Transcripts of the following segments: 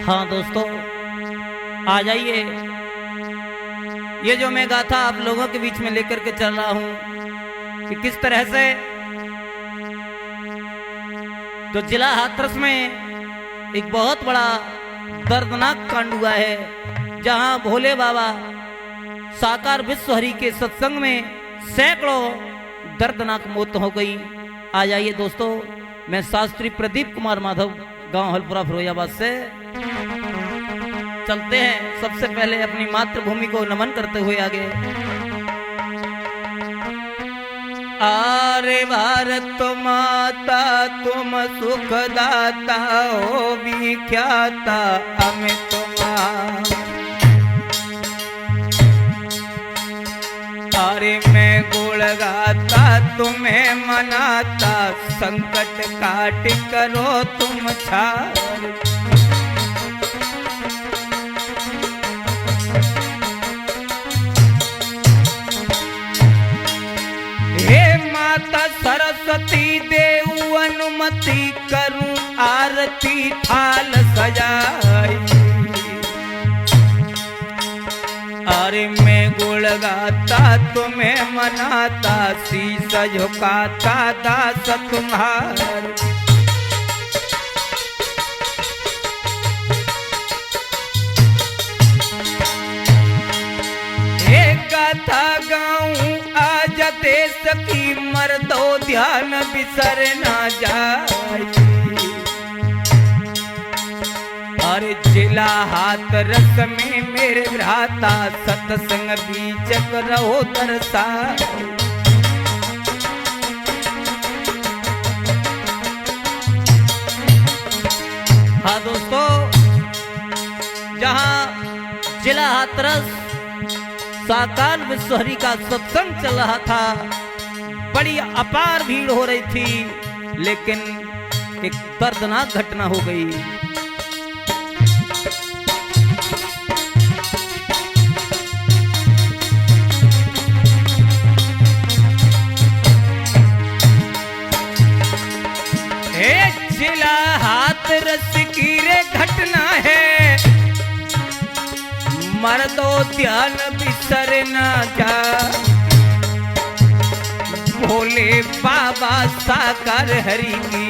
हाँ दोस्तों, आ जाइए। ये जो मैं गाथा आप लोगों के बीच में लेकर के चल रहा हूं कि किस तरह से तो जिला हाथरस में एक बहुत बड़ा दर्दनाक कांड हुआ है, जहां भोले बाबा साकार विश्वहरि के सत्संग में सैकड़ों दर्दनाक मौत हो गई। आ जाइए दोस्तों, मैं शास्त्री प्रदीप कुमार माधव, गांव हलपुरा फिरोजाबाद से चलते हैं। सबसे पहले अपनी मातृभूमि को नमन करते हुए आगे। आरे भारत माता तुम सुखदाता हो विख्याता अमित तुम्हारा। अरे मैं गुण गाता तुम्हें मनाता, संकट काट करो तुम छार। हे माता सरस्वती देऊ अनुमति करूं आरती थाल सजाई। अरे मैं गुण गाता तुम्हें मनाता, शीश झुकाता दास तुम्हार। एक गाथा गाऊं आज देश की, मर्दो ध्यान बिसर ना जाए। अरे जिला हाथरस में मेरे भ्राता, सत्संग बीचक रहो दरसा। हाँ दोस्तों, जहां जिला हाथरस साकार विश्वहरि का सत्संग चल रहा था, बड़ी अपार भीड़ हो रही थी, लेकिन एक दर्दनाक घटना हो गई। जिला हाथरस की रे घटना है, मर्दो ध्यान बिसर ना जा। भोले बाबा साकार हरि की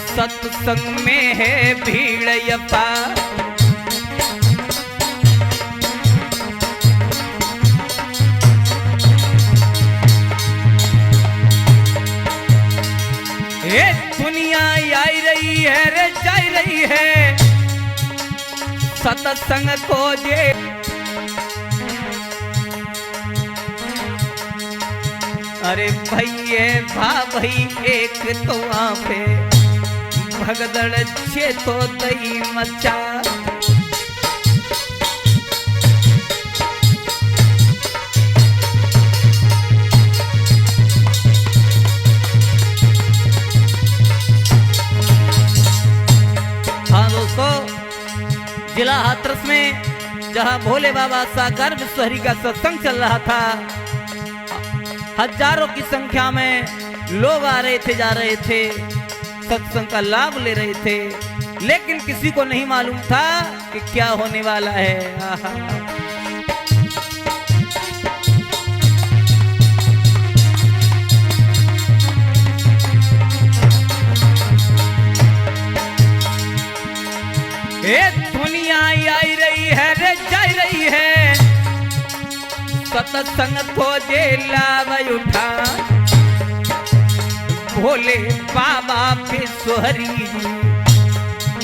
सत्संग में है भीड़ अपार। ये दुनिया आई रही है रे जाई रही है, सत्संग खोजे। अरे भैये भाई एक तो वहां पे भगदड़ छे तो दई मचा। जिला हाथरस में जहां भोले बाबा साकार विश्वहरि का सत्संग चल रहा था, हजारों की संख्या में लोग आ रहे थे, जा रहे थे, सत्संग का लाभ ले रहे थे, लेकिन किसी को नहीं मालूम था कि क्या होने वाला है। दुनिया आई रही है रे जाई रही है, सत्संग खोजे लाभ उठा। भोले बाबा विश्वहरि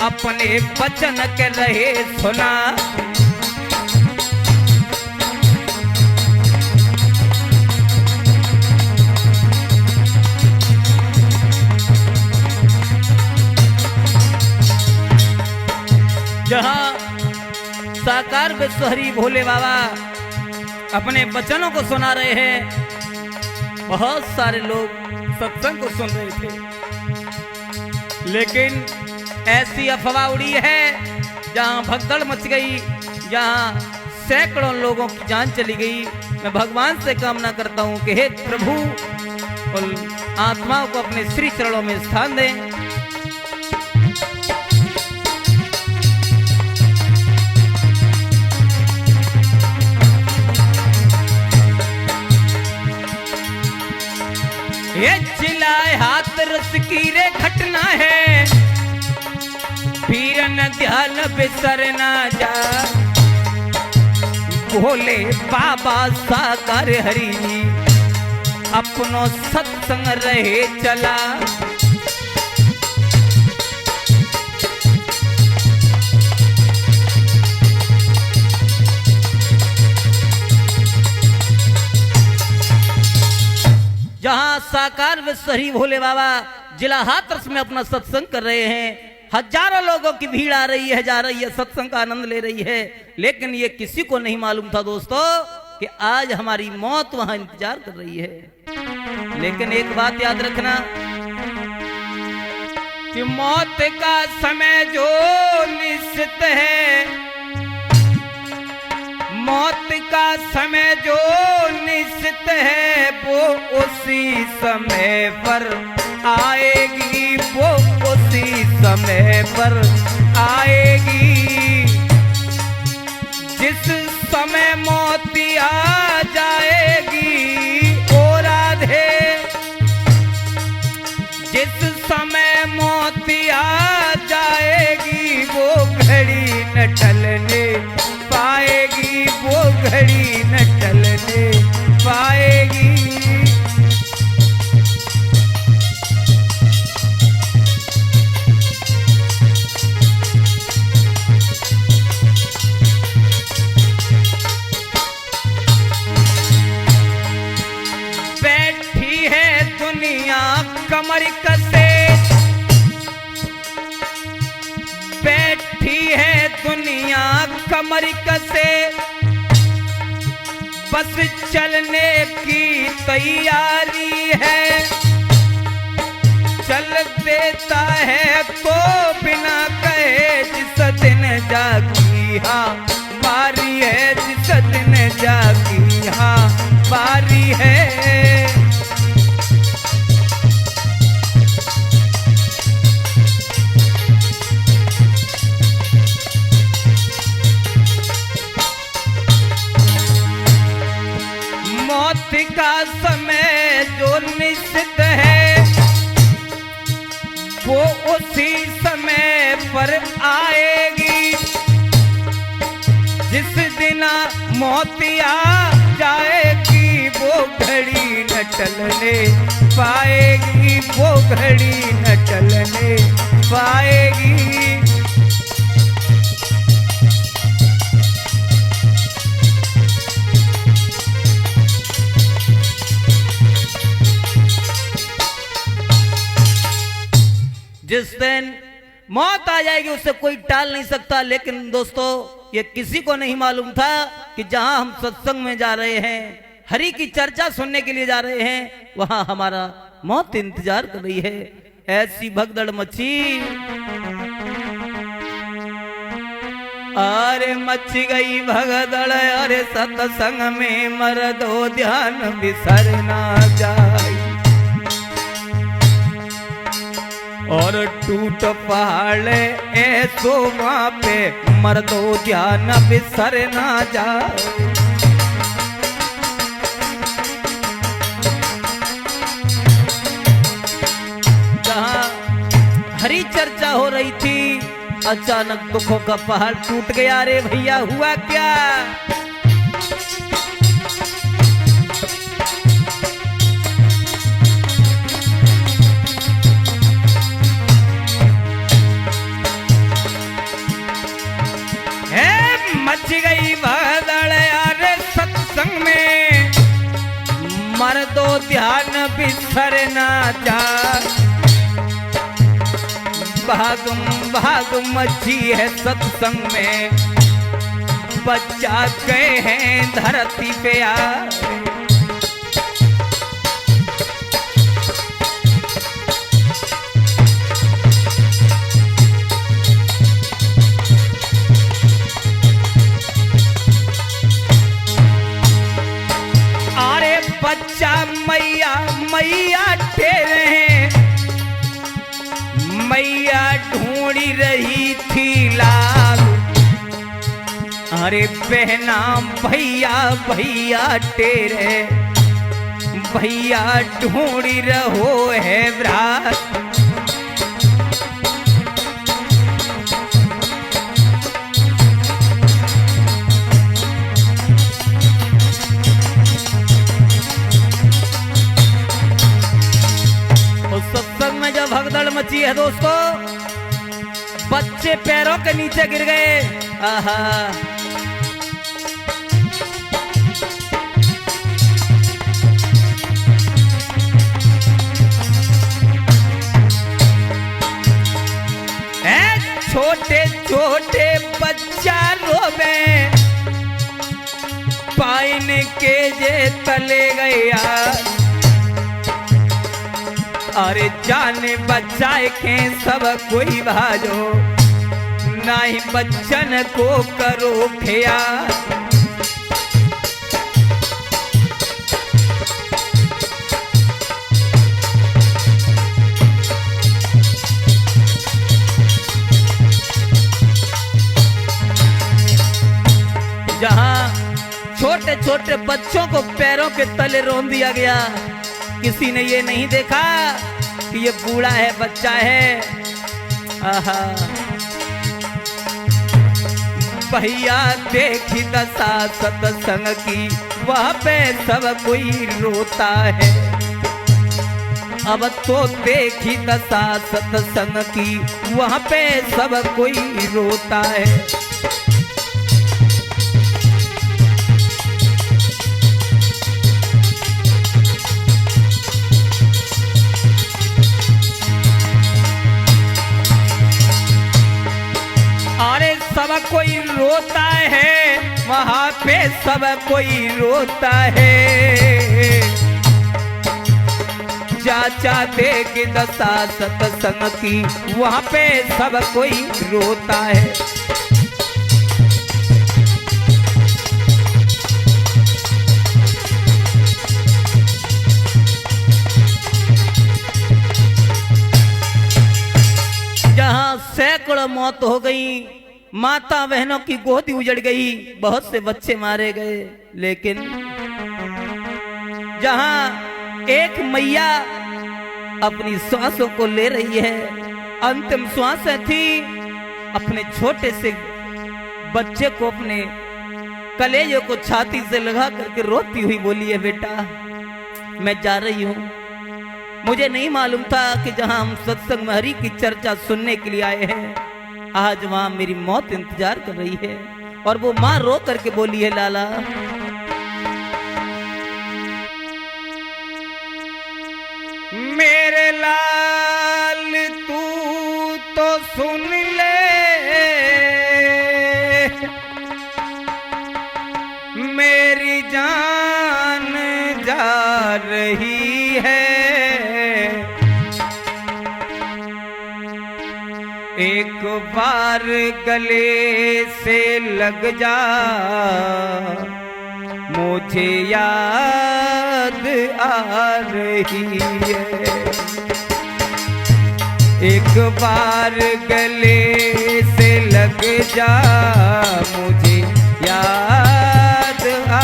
अपने वचन के रहे सुना। जहां साकार विश्वहरि भोले बाबा अपने वचनों को सुना रहे हैं, बहुत सारे लोग सत्संग को सुन रहे थे, लेकिन ऐसी अफवाह उड़ी है जहां भगदड़ मच गई, जहां सैकड़ों लोगों की जान चली गई। मैं भगवान से कामना करता हूं कि हे प्रभु, उन आत्माओं को अपने श्री चरणों में स्थान दें। इतिहास की रे घटना है, फिर न ध्यान बिसरना जा। भोले बाबा साकार हरि अपनो सत्संग रहे चला। जहां साकार विश्वहरि भोले बाबा जिला हाथरस में अपना सत्संग कर रहे हैं, हजारों लोगों की भीड़ आ रही है, जा रही है, सत्संग का आनंद ले रही है। लेकिन ये किसी को नहीं मालूम था दोस्तों कि आज हमारी मौत वहां इंतजार कर रही है। लेकिन एक बात याद रखना कि मौत का समय जो निश्चित है, मौत का समय जो निश्चित है, वो उसी समय पर आएगी, वो उसी समय पर आएगी। जिस समय मौत आ जाएगी ओ राधे, जिस समय मौत आ जाएगी वो घड़ी न टलने पाएगी, वो घड़ी न टलने पाएगी। बैठी है दुनिया कमर कसे, बैठी है दुनिया कमर कसे, बस चलने की तैयारी है। चल देता है तो बिना कहे, जिस दिन जागी हाँ बारी है, जिस दिन जागी हाँ बारी है। मौत का समय जो निश्चित है, वो उसी समय पर आएगी। जिस दिन मौत आ जाएगी वो घड़ी न टलने पाएगी, वो घड़ी न टलने पाएगी। जिस दिन मौत आ जाएगी उसे कोई टाल नहीं सकता। लेकिन दोस्तों ये किसी को नहीं मालूम था कि जहां हम सत्संग में जा रहे हैं, हरि की चर्चा सुनने के लिए जा रहे हैं, वहां हमारा मौत इंतजार कर रही है। ऐसी भगदड़ मची, अरे मच गई भगदड़, अरे सत्संग में मर्दो ध्यान बिसर ना जाए। और टूट पहाड़ ऐसो वहां पे मर्दो ध्यान बिसर ना जाए। जहां हरी चर्चा हो रही थी, अचानक दुखों का पहाड़ टूट गया। रे भैया हुआ क्या? मच गई भगदड़ यार सत्संग में, मर्दो ध्यान बिसर ना जा। भागम भागम मची है सत्संग में, बच्चा गए हैं धरती पे यार। बच्चा मैया मैया ठहरे हैं, मैया ढूंढी रही थी लाल। अरे बहना भैया भैया तेरे, भैया ढूंढी रहो है व्रात। उस सत्संग में जब भगदड़ मची है दोस्तों, बच्चे पैरों के नीचे गिर गए। आहा, छोटे छोटे बच्चा रोवे, पाइन के जे तले गया। अरे जाने बचाए के सब कोई भाजो, नहीं बच्चन को करो ख्याल। जहां छोटे छोटे बच्चों को पैरों के तले रोन दिया गया, किसी ने ये नहीं देखा कि ये बूढ़ा है बच्चा है। आहा, भैया देखी दशा सत्संग की, वहां पे सब कोई रोता है। अब तो देखी दशा सत्संग की, वहां पे सब कोई रोता है। सब कोई रोता है, वहां पे सब कोई रोता है। चाचा देख दशा सत्संग की, वहां पे सब कोई रोता है। जहां सैकड़ों मौत हो गई, माता बहनों की गोदी उजड़ गई, बहुत से बच्चे मारे गए, लेकिन जहां एक मैया अपनी श्वासों को ले रही है, अंतिम श्वासें थी, अपने छोटे से बच्चे को अपने कलेजे को छाती से लगा करके रोती हुई बोली है, बेटा मैं जा रही हूं। मुझे नहीं मालूम था कि जहां हम सत्संग में हरि की चर्चा सुनने के लिए आए हैं, आज वहां मेरी मौत इंतजार कर रही है। और वो मां रो करके बोली है, लाला मेरे लाल तू तो सुन ले, मेरी जान जा रही है। एक बार गले से लग जा, मुझे याद आ रही है। एक बार गले से लग जा, मुझे याद आ।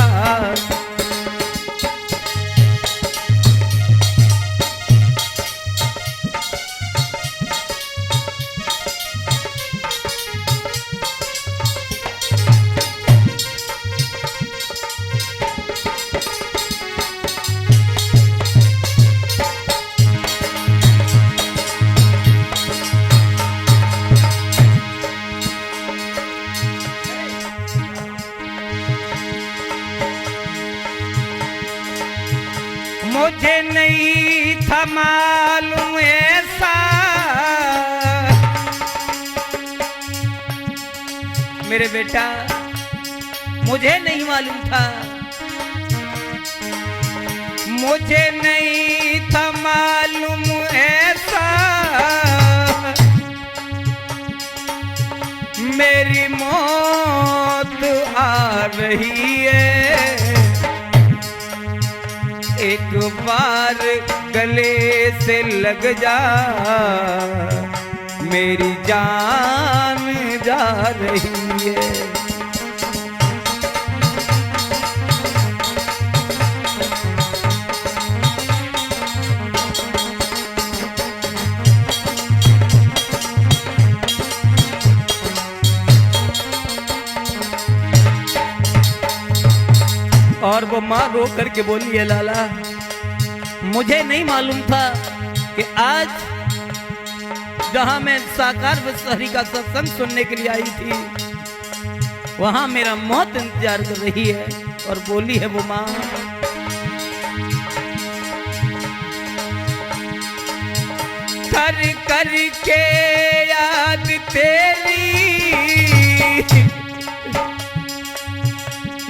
मुझे नहीं था मालूम ऐसा, मेरे बेटा मुझे नहीं मालूम था, मुझे नहीं था मालूम ऐसा। मेरी मौत आ रही है। एक बार गले से लग जा, मेरी जान जा रही है। और वो माँ रो करके बोली है लाला, मुझे नहीं मालूम था कि आज जहां मैं साकार विश्वहरि का सत्संग सुनने के लिए आई थी वहां मेरा मौत इंतजार कर रही है। और बोली है वो माँ, कर कर के याद तेरी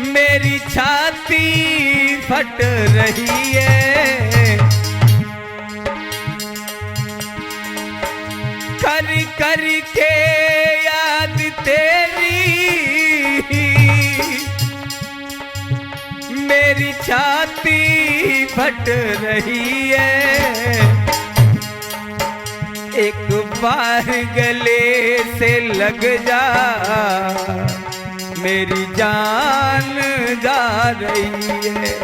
मेरी छाती फट रही है, कर कर के याद तेरी मेरी छाती फट रही है, एक बार गले से लग जा मेरी जान जा रही है।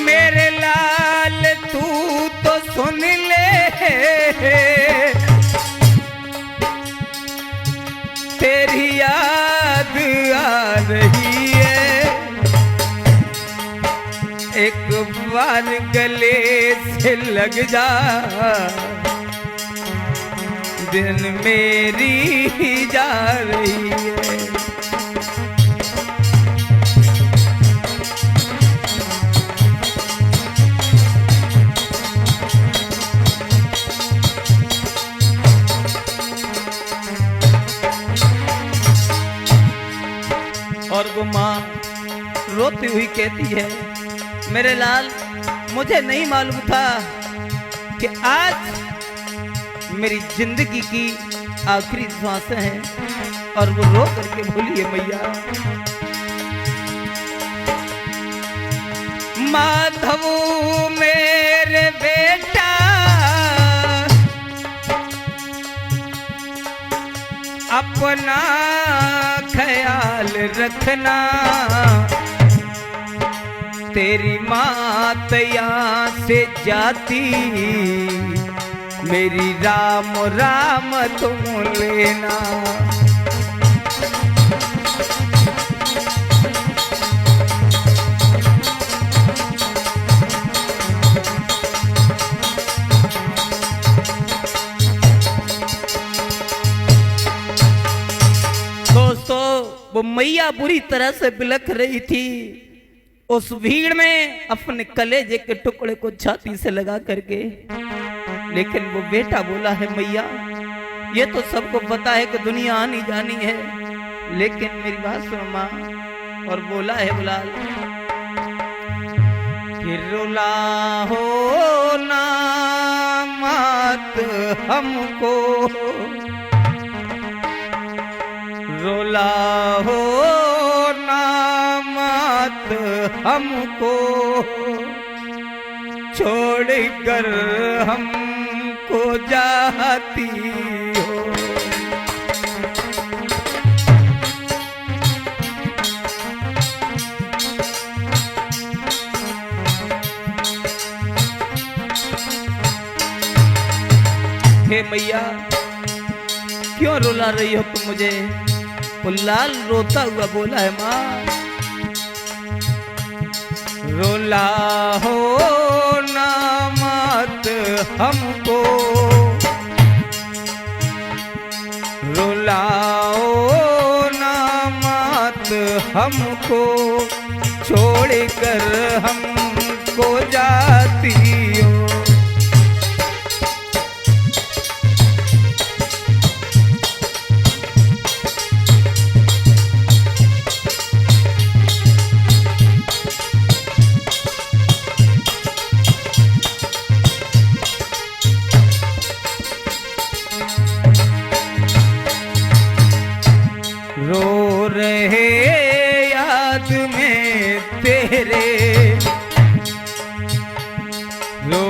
मेरे लाल तू तो सुन ले तेरी याद आ रही है, एक बार गले से लग जा दिन मेरी जा रही है। और वो माँ रोती हुई कहती है, मेरे लाल मुझे नहीं मालूम था कि आज मेरी जिंदगी की आखिरी सांसें हैं। और वो रो करके बोली है, मैया माधव मेरे बेटा अपना ख्याल रखना, तेरी मात यहाँ से जाती मेरी राम राम तुम लेना। वो मैया बुरी तरह से बिलख रही थी। उस भीड़ में अपने कलेजे के टुकड़े को छाती से लगा करके, लेकिन वो बेटा बोला है, मैया ये तो सबको पता है कि दुनिया आनी जानी है, लेकिन मेरी बात सुनो माँ। और बोला है बुलाल कि रुला हो ना मत हमको, रुला हो ना मत हमको, छोड़ कर हमको जाती हो। हे मैया क्यों रुला रही हो तुम मुझे? लाल रोता हुआ बोला है, माँ रुला हो ना मत हमको, रुलाओ ना मत हमको, छोड़ कर हमको जाती हो। रो रहे याद में तेरे, रो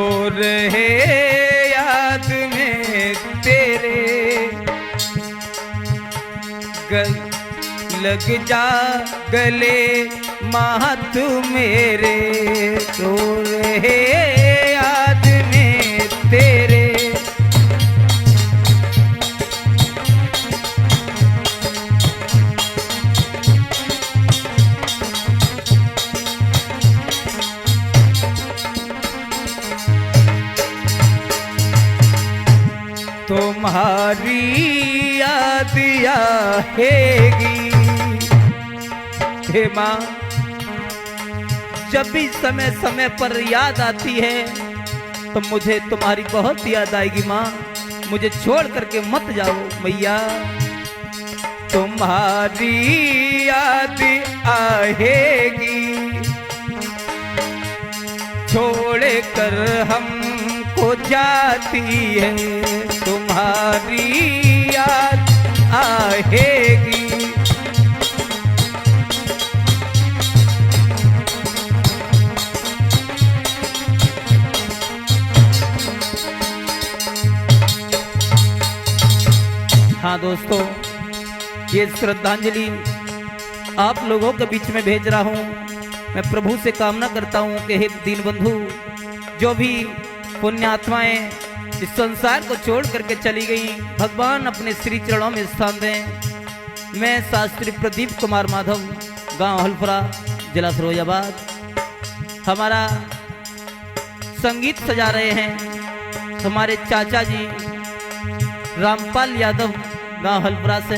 लग जा गले माँ तू मेरे, रो रहे याद में तेरे। तुम्हारी याद आएगी हे माँ, जब भी समय समय पर याद आती है तो मुझे तुम्हारी बहुत याद आएगी माँ, मुझे छोड़ करके मत जाओ मैया। तुम्हारी याद आएगी छोड़ कर हमको जाती है, तुम्हारी याद आएगी। हाँ दोस्तों, ये श्रद्धांजलि आप लोगों के बीच में भेज रहा हूँ। मैं प्रभु से कामना करता हूँ कि हे दीनबंधु, जो भी पुण्य आत्माएं इस संसार को छोड़ करके चली गई, भगवान अपने श्री चरणों में स्थान दें। मैं शास्त्री प्रदीप कुमार माधव, गांव हल्फरा, जिला फिरोजाबाद। हमारा संगीत सजा रहे हैं हमारे चाचा जी रामपाल यादव, गांव हल्फरा से,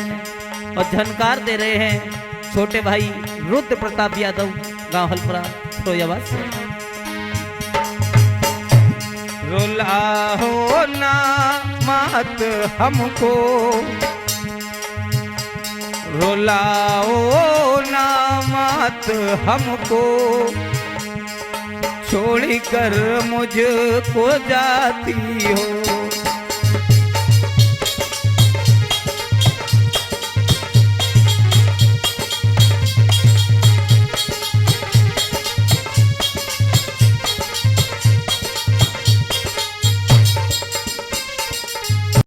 और झनकार दे रहे हैं छोटे भाई रुद्र प्रताप यादव, गांव हल्फरा, फिरोजाबाद से। रुलाओ ना मत हमको, रुलाओ ना मत हमको, छोड़ कर मुझको जाती हो।